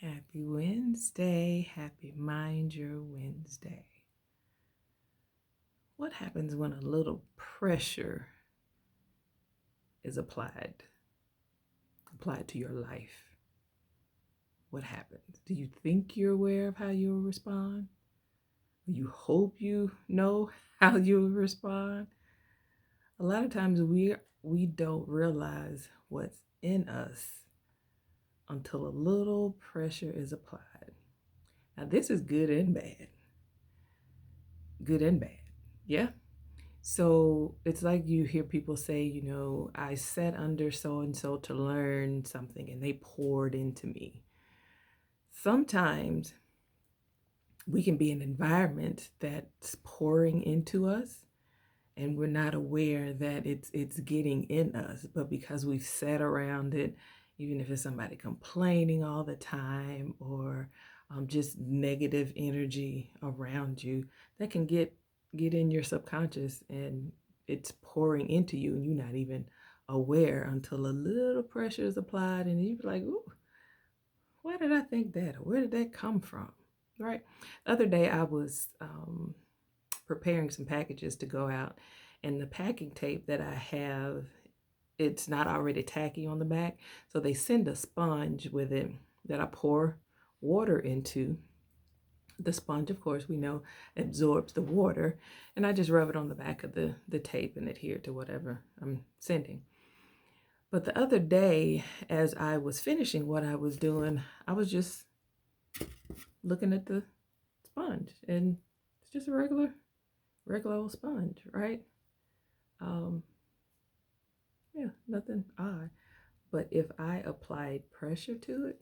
Happy Wednesday. Happy Mind Your Wednesday. What happens when a little pressure is applied to your life? What happens? Do you think you're aware of how you'll respond? You hope you know how you'll respond? A lot of times we don't realize what's in us until a little pressure is applied. Now this is good and bad. Good and bad. Yeah. So it's like you hear people say, I sat under so and so to learn something and they poured into me. Sometimes we can be in an environment that's pouring into us and we're not aware that it's getting in us, but because we've sat around it, even if it's somebody complaining all the time or just negative energy around you, that can get in your subconscious and it's pouring into you and you're not even aware until a little pressure is applied and you're like, ooh, why did I think that? Or where did that come from? Right? The other day I was preparing some packages to go out, and the packing tape that I have, it's not already tacky on the back. So they send a sponge with it that I pour water into. The sponge, of course, we know absorbs the water, and I just rub it on the back of the tape and adhere to whatever I'm sending. But the other day, as I was finishing what I was doing, I was just looking at the sponge, and it's just a regular old sponge, right? Um, yeah, nothing odd. But if I applied pressure to it,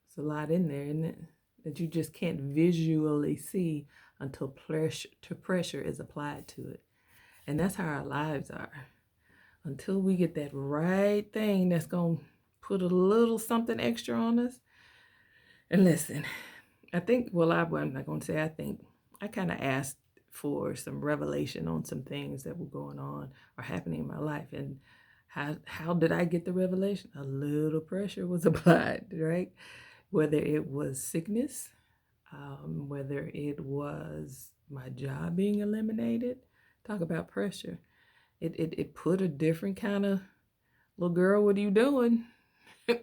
it's a lot in there, isn't it? That you just can't visually see until pressure is applied to it. And that's how our lives are. Until we get that right thing that's going to put a little something extra on us. And listen, I'm not going to say I think, I kind of asked for some revelation on some things that were going on or happening in my life. And how did I get the revelation? A little pressure was applied, right? Whether it was sickness, whether it was my job being eliminated. Talk about pressure. It put a different kind of, little girl, what are you doing?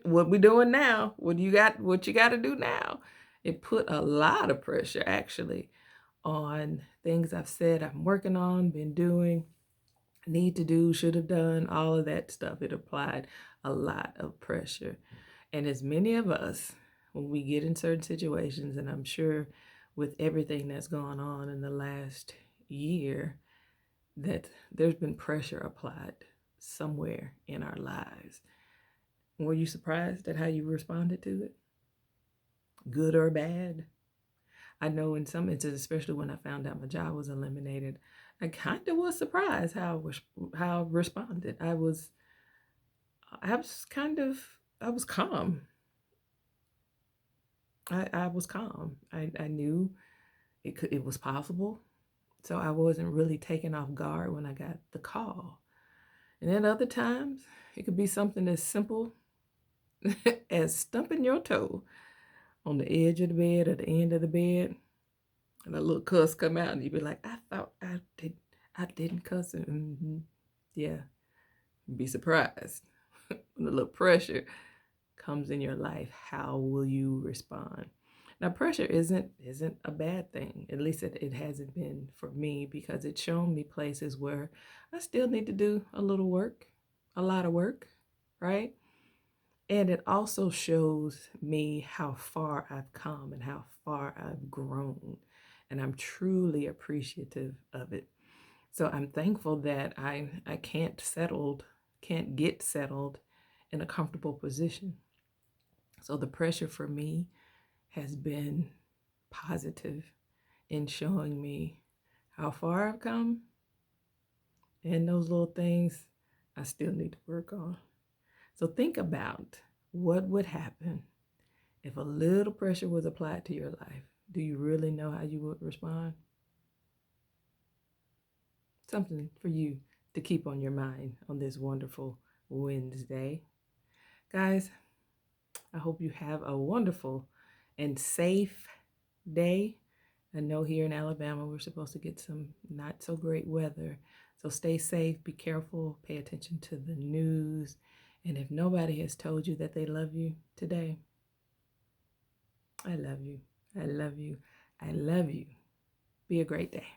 What we doing now? What you got to do now? It put a lot of pressure actually on things I've said I'm working on, been doing, need to do, should have done, all of that stuff. It applied a lot of pressure. And as many of us, when we get in certain situations, and I'm sure with everything that's gone on in the last year, that there's been pressure applied somewhere in our lives. Were you surprised at how you responded to it? Good or bad? I know in some instances, especially when I found out my job was eliminated, I kind of was surprised how I responded. I was calm. I was calm. I knew it was possible, so I wasn't really taken off guard when I got the call. And then other times, it could be something as simple as stumping your toe on the edge of the bed or the end of the bed, and a little cuss come out, and you'd be like, "I thought I didn't cuss." Mm-hmm. Yeah, you'd be surprised when the little pressure comes in your life. How will you respond? Now, pressure isn't a bad thing. At least it hasn't been for me, because it's shown me places where I still need to do a little work, a lot of work, right? And it also shows me how far I've come and how far I've grown. And I'm truly appreciative of it. So I'm thankful that I can't get settled in a comfortable position. So the pressure for me has been positive in showing me how far I've come, and those little things I still need to work on. So think about what would happen if a little pressure was applied to your life. Do you really know how you would respond? Something for you to keep on your mind on this wonderful Wednesday. Guys, I hope you have a wonderful and safe day. I know here in Alabama we're supposed to get some not so great weather. So stay safe, be careful, pay attention to the news. And if nobody has told you that they love you today, I love you. I love you. I love you. Be a great day.